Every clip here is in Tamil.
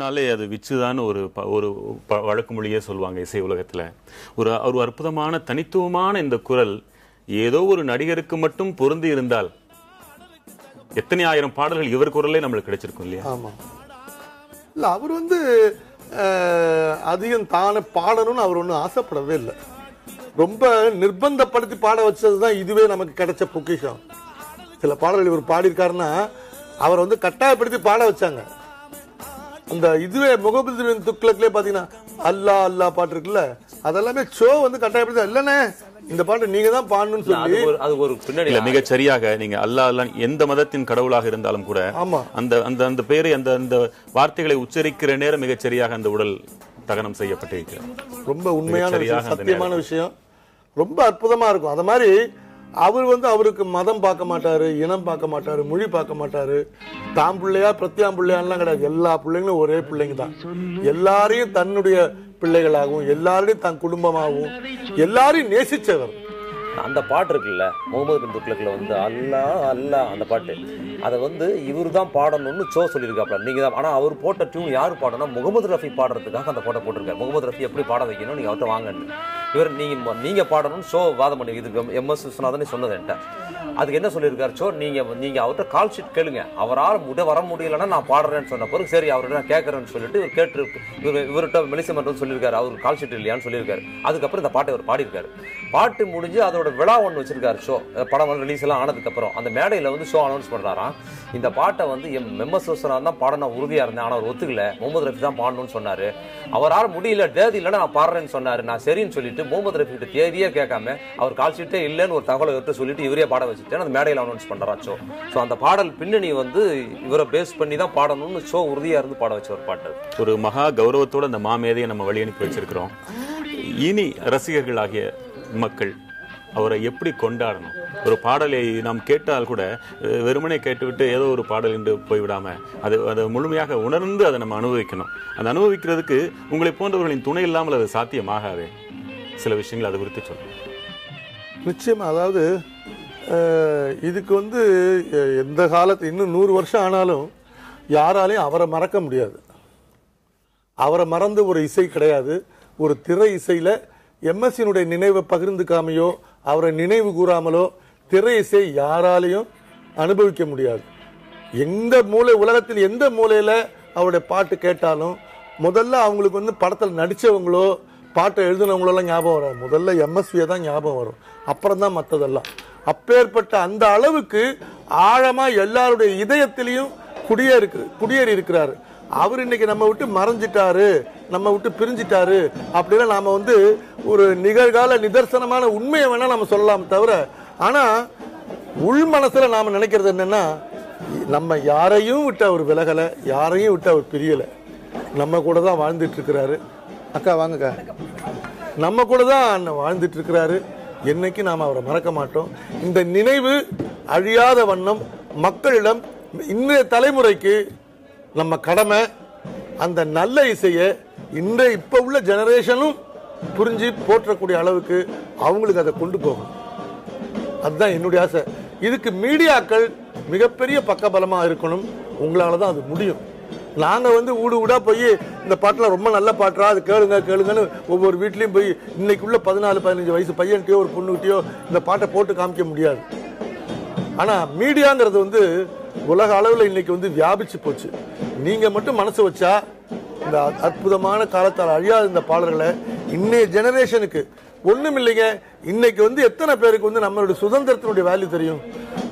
பாடினாலே அது விச்சுதான் ஒரு வழக்கு மொழியே சொல்லுவாங்க இசை உலகத்துல. ஒரு அற்புதமான தனித்துவமான இந்த குரல் ஏதோ ஒரு நடிகருக்கு மட்டும் பொருந்தி இருந்தால் எத்தனை ஆயிரம் பாடல்கள் இவர் குரலே நம்மளுக்கு கிடைச்சிருக்கும் இல்லையா? ஆமா. இல்ல அவர் அதிகம் தானே பாடணும்னு அவர் ஒன்றும் ஆசைப்படவே இல்லை. ரொம்ப நிர்பந்தப்படுத்தி பாட வச்சதுதான் இதுவே நமக்கு கிடைச்ச பொக்கிஷம். சில பாடல்கள் இவர் பாடியிருக்காருன்னா அவர் கட்டாயப்படுத்தி பாட வச்சாங்க. அந்த இதுவே முகமது பின் துக்ளக்லயே பாத்தீங்கன்னா அல்லா அல்லா பாட்டு இருக்குல்ல, அதெல்லாமே ஷோ கட்டாயப்படுத்தி இல்லனே இந்த பாட்டு நீங்க தான் பாடணும்னு சொல்லி அது ஒரு பின்னாடி மிக சரியாக நீங்க அல்லா அல்லா எந்த மதத்தின் கடவுளாக இருந்தாலும் கூட அந்த அந்த அந்த பேரை அந்த அந்த வார்த்தைகளை உச்சரிக்கிற நேரம் மிக சரியாக அந்த உடல் தகனம் செய்யப்பட்டிருக்கிறது. ரொம்ப உண்மையான சத்தியமான விஷயம், ரொம்ப அற்புதமா இருக்கும். அத மாதிரி அவர் அவருக்கு மதம் பார்க்க மாட்டாரு, இனம் பார்க்க மாட்டாரு, மொழி பார்க்க மாட்டாரு, தாம் பிள்ளையா பிரத்யாம் பிள்ளையான்லாம் கிடையாது. எல்லா பிள்ளைங்களும் ஒரே பிள்ளைங்க தான். எல்லாரையும் தன்னுடைய பிள்ளைகளாகவும் எல்லாரையும் தன் குடும்பமாகவும் எல்லாரையும் நேசிச்சவர். அந்த பாட்டு இருக்குல்ல முகமது பின் துக்ளக்ல அல்லா அல்லா அந்த பாட்டு அதை இவரு தான் பாடணும்னு ஷோ சொல்லியிருக்காப்ல. நீங்க தான். ஆனா அவர் போட்ட டியூன் யாரு பாடணும்? முகமது ரஃபி பாடுறதுக்காக அந்த பாட்டை போட்டிருக்காரு. முகமது ரஃபி எப்படி பாட வைக்கணும் நீங்க அவர்கிட்ட வாங்கன்னு. இவர் நீங்க பாடணும்னு ஷோ வாதம் பண்ணி இதுக்கு MS விஸ்வநாதன் சொன்னது என்கிட்ட. அதுக்கு என்ன சொல்லியிருக்காரு? ஷோ நீங்க அவர்கிட்ட கால் ஷீட் கேளுங்க, அவரால் வர முடியலன்னா நான் பாடுறேன்னு சொன்ன பிறகு சரி அவர்கிட்ட நான் கேட்கறேன்னு சொல்லிட்டு இவர் கேட்டு இவர்கிட்ட மெலிசை மட்டும் சொல்லியிருக்காரு, அவர் கால் ஷீட் இல்லையான்னு சொல்லியிருக்காரு. அதுக்கப்புறம் இந்த பாட்டை அவர் பாடியிருக்காரு. பாட்டு முடிஞ்சு அதோட விழா ஒன்று வச்சிருக்காரு. ஷோ படம் ரிலீஸ் எல்லாம் ஆனதுக்கு அப்புறம் அந்த மேடையில ஷோ அனௌன்ஸ் பண்றாராம். இந்த பாட்டை MS விஸ்வநாதன் தான் பாடணும் உறுதியா இருந்தேன், ஆனா அவர் ஒத்துக்கல, முகமது ரஃபி தான் பாடணும்னு சொன்னாரு. அவரால் முடியல தேதி இல்லைன்னா நான் பாடுறேன்னு சொன்னாரு. நான் சரின்னு சொல்லிட்டு முகமது ரஃபி கிட்ட தேதியே கேட்காம அவர் கால் ஷீட்டே இல்லைன்னு ஒரு தகவலை எடுத்து சொல்லிட்டு இவரே பாட வச்சுட்டு அந்த மேடையில் அனௌன்ஸ் பண்றாச்சோ. ஸோ அந்த பாடல் பின்னணி இவரை பேஸ் பண்ணி தான் பாடணும்னு ஷோ உறுதியா இருந்து பாட வச்ச ஒரு பாட்டு. ஒரு மகா கௌரவத்தோட அந்த மாமேதையை நம்ம வழி அனுப்பி வச்சிருக்கிறோம். இனி ரசிகர்கள் ஆகிய மக்கள் அவரை எப்படி கொண்டாடணும்? ஒரு பாடலை நாம் கேட்டால் கூட வெறுமனே கேட்டுவிட்டு ஏதோ ஒரு பாடல் என்று போய்விடாம அதை முழுமையாக உணர்ந்து அதை நம்ம அனுபவிக்கணும். அந்த அனுபவிக்கிறதுக்கு உங்களை போன்றவர்களின் துணை இல்லாமல் அது சாத்தியமாகாது. சில விஷயங்கள் அதை குறித்து சொல்லுங்க. நிச்சயமா. அதாவது இதுக்கு எந்த காலத்து இன்னும் 100 வருஷம் ஆனாலும் யாராலையும் அவரை மறக்க முடியாது. அவரை மறந்து ஒரு இசை கிடையாது. ஒரு திரை இசையில MS-னுடைய நினைவை பகிர்ந்துக்காமையோ அவரை நினைவு கூறாமலோ திரை இசை யாராலையும் அனுபவிக்க முடியாது. எந்த மூலை உலகத்தில் எந்த மூலையில அவருடைய பாட்டு கேட்டாலும் முதல்ல அவங்களுக்கு படத்தில் நடிச்சவங்களோ பாட்டை எழுதினவங்களெல்லாம் ஞாபகம் வராது. முதல்ல MSV தான் ஞாபகம் வரும், அப்புறம் தான் மற்றதெல்லாம். அப்பேற்பட்ட அந்த அளவுக்கு ஆழமா எல்லாருடைய இதயத்திலையும் குடியேறி இருக்கிறாரு. அவர் இன்னைக்கு நம்ம விட்டு மறைஞ்சிட்டாரு, நம்ம விட்டு பிரிஞ்சிட்டாரு அப்படின்னா நாம ஒரு நிகழ்கால நிதர்சனமான உண்மையை வேணா நம்ம சொல்லலாம் தவிர, ஆனா உள் மனசுல நாம நினைக்கிறது என்னன்னா நம்ம யாரையும் விட்டு அவர் விலகல, யாரையும் விட்டு அவர் பிரியல, நம்ம கூட தான் வாழ்ந்துட்டு இருக்கிறாரு. அக்கா வாங்கக்கா, நம்ம கூட தான் வாழ்ந்துட்டு இருக்கிறாரு. என்னைக்கு நாம அவரை மறக்க மாட்டோம். இந்த நினைவு அழியாத வண்ணம் மக்களிடம் இன்றைய தலைமுறைக்கு நம்ம கடமை அந்த நல்ல இசையை இப்ப உள்ள ஜெனரேஷனும் புரிஞ்சு போற்றக்கூடிய அளவுக்கு அவங்களுக்கு அதை கொண்டு போகணும். அதுதான் என்னுடைய ஆசை. இதுக்கு மீடியாக்கள் மிகப்பெரிய பக்கபலமா இருக்கணும். உங்களாலதான் அது முடியும். நாங்க ஊடு ஊடா போய் இந்த பாட்டுல ரொம்ப நல்ல பாட்டுறா அது கேளுங்கன்னு ஒவ்வொரு வீட்லயும் போய் இன்னைக்குள்ள 14-15 வயசு பையன்கிட்டயோ ஒரு பொண்ணுகிட்டயோ இந்த பாட்டை போட்டு காமிக்க முடியாது. ஆனா மீடியாங்கிறது உலக அளவில் இன்னைக்கு வியாபிச்சு போச்சு. நீங்க மட்டும் மனசு வச்சா இந்த அற்புதமான காலத்தால் அழியாத இந்த பாடல்களை இன்னைய ஜெனரேஷனுக்கு ஒண்ணும் இல்லைங்க. இன்னைக்கு எத்தனை பேருக்கு நம்மளுடைய சுதந்திரத்தினுடைய வேல்யூ தெரியும்?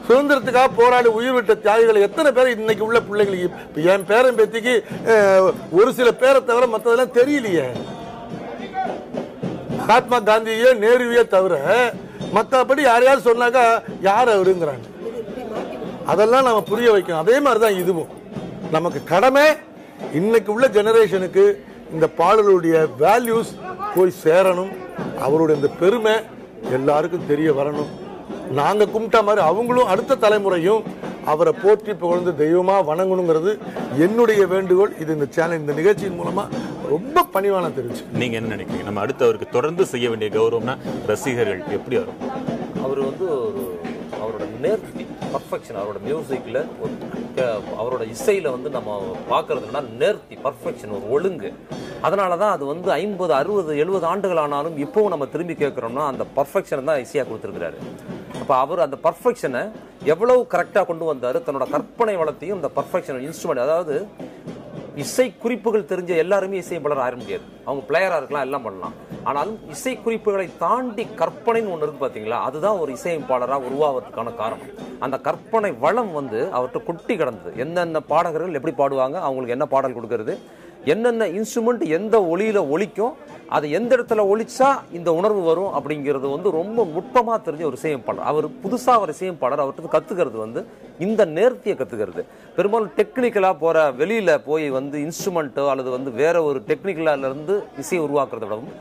சுதந்திரத்துக்காக போராடி உயிர் விட்ட தியாகிகளை எத்தனை பேர் இன்னைக்கு உள்ள பிள்ளைங்களுக்கு, என் பேரன் பேத்திக்கு ஒரு சில பேரை தவிர மற்றதெல்லாம் தெரியலையே. மகாத்மா காந்தியோ நேருவையோ தவிர மற்றபடி யாரையாவது சொன்னாக்கா யார் அவருங்கிறாங்க. அதெல்லாம் நம்ம புரிய வைக்கணும். அதே மாதிரிதான் இதுவும் நமக்கு கடமை. இன்னைக்கு உள்ள ஜெனரேஷனுக்கு இந்த பாடலுடைய வேல்யூஸ் போய் சேரணும். அவருடைய இந்த பெருமை எல்லாருக்கும் தெரிய வரணும். நாங்க கும்பிட்ட மாதிரி அவங்களும் அடுத்த தலைமுறையும் அவரை போற்றி புகழ்ந்து தெய்வமா வணங்கணுங்கிறது என்னுடைய வேண்டுகோள். இது இந்த சேனல் இந்த நிகழ்ச்சியின் மூலமா ரொம்ப பணிவான தெரிஞ்சு. நீங்க என்ன நினைக்கிறீங்க? நம்ம அடுத்து அவருக்கு தொடர்ந்து செய்ய வேண்டிய கௌரவம்னா ரசிகர்கள் எப்படி வரும்? அவர் அவரோட நேர்த்தி, பர்ஃபெக்ஷன் அவரோட மியூசிக்கில் அவரோட இசையில் வந்து நம்ம பார்க்கறதுனா நேர்த்தி, பர்ஃபெக்ஷன், ஒரு ஒழுங்கு. அதனால தான் அது வந்து 50, 60, 70 ஆண்டுகள் ஆனாலும் இப்போவும் நம்ம திரும்பி கேட்குறோம்னா அந்த பர்ஃபெக்ஷனை தான் இசையாக கொடுத்துருக்கிறாரு. அப்போ அவர் அந்த பர்ஃபெக்ஷனை எவ்வளவு கரெக்டாக கொண்டு வந்தார், தன்னோட கற்பனை வளத்தையும் இந்த பர்ஃபெக்ஷன் இன்ஸ்ட்ருமெண்ட், அதாவது இசை குறிப்புகள் தெரிஞ்ச எல்லாருமே இசை பாடர் ஆக முடியாது. அவங்க பிளேயராக இருக்கலாம், எல்லாம் பண்ணலாம். ஆனாலும் இசை குறிப்புகளை தாண்டி கற்பனைன்னு ஒன்று இருக்கு பார்த்தீங்களா, அதுதான் ஒரு இசையமைப்பாளராக உருவாவதுக்கான காரணம். அந்த கற்பனை வளம் வந்து அவர்கிட்ட கொட்டி கிடந்தது. என்னென்ன பாடகர்கள் எப்படி பாடுவாங்க, அவங்களுக்கு என்ன பாடல் கொடுக்கறது, என்னென்ன இன்ஸ்ட்ருமெண்ட் எந்த ஒளியில ஒலிக்கும், அது எந்த இடத்துல ஒலிச்சா இந்த உணர்வு வரும் அப்படிங்கிறது வந்து ரொம்ப நுட்பமாக தெரிஞ்ச ஒரு இசையமைப்பாளர். அவர் புதுசாக ஒரு இசையமைப்பாளர் அவர்கிட்ட கற்றுக்கிறது வந்து இந்த நேர்த்தியை கற்றுக்கிறது. பெரும்பாலும் டெக்னிக்கலாக போகிற வெளியில் போய் வந்து இன்ஸ்ட்ருமெண்ட்டோ அல்லது வந்து வேற ஒரு டெக்னிக்கலாக இருந்து இசையை உருவாக்குறத விடவும்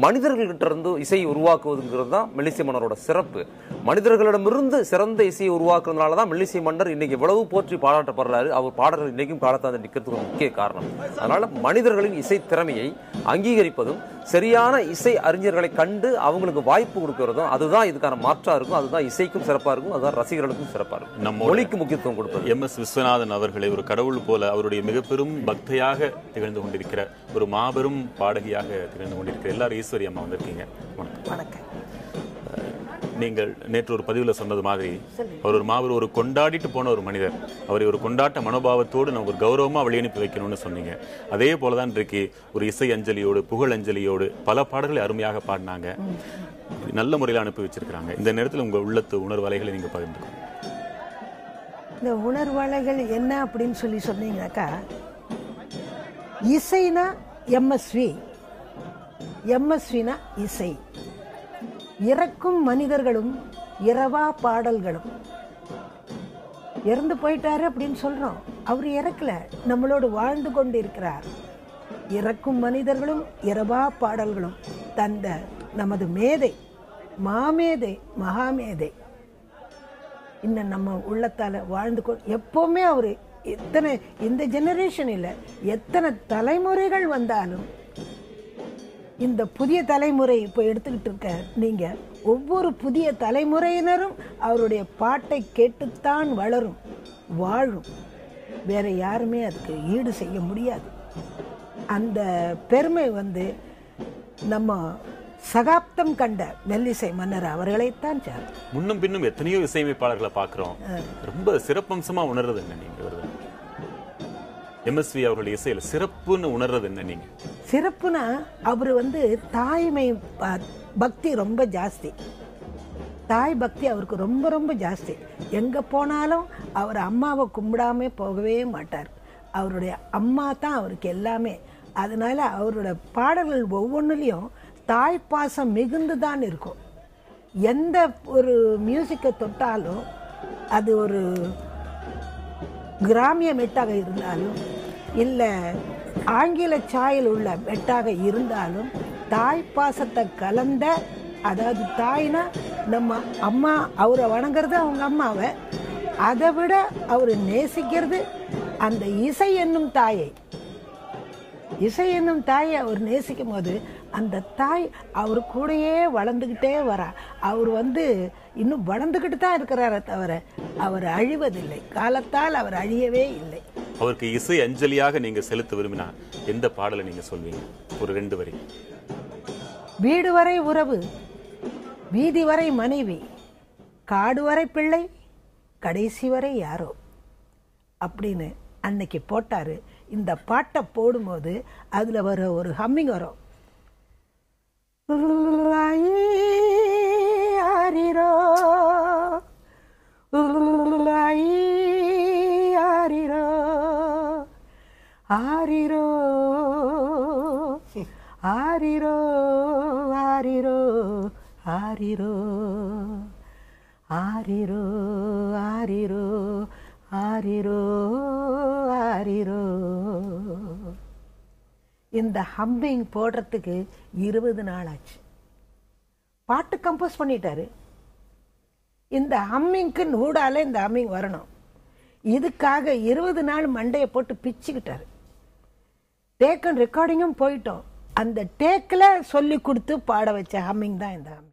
மனிதர்கள்கிட்ட இருந்து இசையை உருவாக்குவதுங்கிறது தான் மெல்லிசை மன்னரோட சிறப்பு. மனிதர்களிடமிருந்து சிறந்த இசையை உருவாக்குறதுனால தான் மெல்லிசை மன்னர் இன்னைக்கு எவ்வளவு போற்றி பாராட்டப்படுறாரு. அவர் பாடல்கள் இன்னைக்கும் காலத்தாந்து நிற்கிறதுக்கு ஒரு முக்கிய காரணம். அதனால மனிதர்களின் இசை திறமையை அங்கீகரிப்பதும் சரியான இசை அறிஞர்களை கண்டு அவங்களுக்கு வாய்ப்பு கொடுக்கறதும் அதுதான் இதுக்கான மாற்றா இருக்கும். அதுதான் இசைக்கும் சிறப்பா இருக்கும், அதுதான் ரசிகர்களுக்கும் சிறப்பா இருக்கும். நம்ம மொழிக்கு முக்கியத்துவம் கொடுப்பது. MS விஸ்வநாதன் அவர்களை ஒரு கடவுள் போல அவருடைய மிக பெரும் பக்தையாக திகழ்ந்து கொண்டிருக்கிற ஒரு மாபெரும் பாடகியாக திகழ்ந்து கொண்டிருக்கிற எல்லாரும் ஈஸ்வரி அம்மா வந்திருக்கீங்க. வணக்கம். நீங்கள் நேற்று ஒரு பதிவில் சொன்னது மாதிரி அவர் ஒரு மாபெரும் ஒரு கொண்டாடிட்டு போன ஒரு மனிதர். அவரை ஒரு கொண்டாட்ட மனோபாவத்தோடு நம்ம ஒரு கௌரவமாக வழி அனுப்பி வைக்கணும்னு சொன்னீங்க. அதே போலதான் இன்றைக்கு ஒரு இசை அஞ்சலியோடு புகழ் அஞ்சலியோடு பல பாடல்களை அருமையாக பாடினாங்க, நல்ல முறையில் அனுப்பி வச்சிருக்கிறாங்க. இந்த நேரத்தில் உங்கள் உள்ளத்து உணர்வலைகளை நீங்க பகிர்ந்துக்கணும். இந்த உணர்வலைகள் என்ன அப்படின்னு சொன்னீங்கன்னாக்கா, இசைனா எம்எஸ்வி, எம்எஸ்வினா இசை. இறக்கும் மனிதர்களும் இரவா பாடல்களும். இறந்து போயிட்டாரு அப்படின்னு சொல்றோம், அவர் இறக்கல, நம்மளோடு வாழ்ந்து கொண்டு இருக்கிறார். இறக்கும் மனிதர்களும் இரவா பாடல்களும் தந்த நமது மேதை, மாமேதை, மகாமேதை இன்னும் நம்ம உள்ளத்தால வாழ்ந்து எப்பவுமே அவரு எத்தனை இந்த ஜெனரேஷன் இல்லை, எத்தனை தலைமுறைகள் வந்தாலும் இந்த புதிய தலைமுறை இப்போ எடுத்துக்கிட்டு இருக்க நீங்க ஒவ்வொரு புதிய தலைமுறையினரும் அவருடைய பாட்டை கேட்டுத்தான் வளரும், வாழும். வேற யாருமே அதுக்கு ஈடு செய்ய முடியாது. அந்த பெருமை வந்து நம்ம சகாப்தம் கண்ட மெல்லிசை மன்னர் அவர்களைத்தான் சார். முன்னும் பின்னும் எத்தனையோ இசையமைப்பாளர்களை பார்க்கிறோம். ரொம்ப சிறப்பம்சமா உணர்றது என்ன நீங்க? MSV அவர்கள் இசையில சிறப்புன்னு உணர்றது என்ன நீங்க? சிறப்புனா அவர் வந்து தாய்மை பக்தி ரொம்ப ஜாஸ்தி. தாய் பக்தி அவருக்கு ரொம்ப ரொம்ப ஜாஸ்தி. எங்க போனாலும் அவர் அம்மாவை கும்பிடாம போகவே மாட்டார். அவருடைய அம்மா தான் அவருக்கு எல்லாமே. அதனால அவரோட பாடல்கள் ஒவ்வொன்றுலையும் தாய் பாசம் மிகுந்து தான் இருக்கும். எந்த ஒரு மியூசிக்கை தொட்டாலும் அது ஒரு கிராமிய மெட்டாக இருந்தாலும் இல்லை ஆங்கில சாயல் உள்ள மெட்டாக இருந்தாலும் தாய் பாசத்தை கலந்த, அதாவது தாய்னா நம்ம அம்மா, அவரை வணங்குறது அவங்க அம்மாவை, அதை விட அவர் நேசிக்கிறது அந்த இசை என்னும் தாயை. இசை என்னும் தாயை அவர் நேசிக்கும் போது அந்த தாய் அவர் கூடயே வளர்ந்துக்கிட்டே வரா. அவர் வந்து இன்னும் வளர்ந்துக்கிட்டு தான் இருக்கிறார தவிர அவர் அழிவதில்லை. காலத்தால் அவர் அழியவே இல்லை. அவருக்கு இசை அஞ்சலியாக நீங்க செலுத்த விரும்பினா எந்த பாடலை நீங்க சொல்வீங்க? ஒரு 2 வரி. வீடு வரை உறவு, வீதி வரை மனைவி, காடு வரை பிள்ளை, கடைசி வரை யாரோ அப்படின்னு அன்னைக்கு போட்டாரு. இந்த பாட்டை போடும்போது அதுல வர ஒரு ஹம்மிங் வரும். ஆரிரோ ஆரிரோ ஆரிரோ ஆரிரோ ஆரிரோ ஆரிரோ ஆரிரோ ஆரிரோ ஆரிரோ ஆரிரோ. இந்த ஹம்மிங் போடுறதுக்கு 20 நாள் ஆச்சு. பாட்டு கம்போஸ் பண்ணிட்டாரு. இந்த ஹம்மிங்க்கு நூடால இந்த ஹம்மிங் வரணும். இதுக்காக 20 நாள் மண்டையை போட்டு பிச்சுக்கிட்டாரு. டேக்கன் ரெக்கார்டிங்கும் போயிட்டோம். அந்த டேக்கில் சொல்லி கொடுத்து பாட வச்ச ஹம்மிங் தான் இந்த ஹம்மிங்.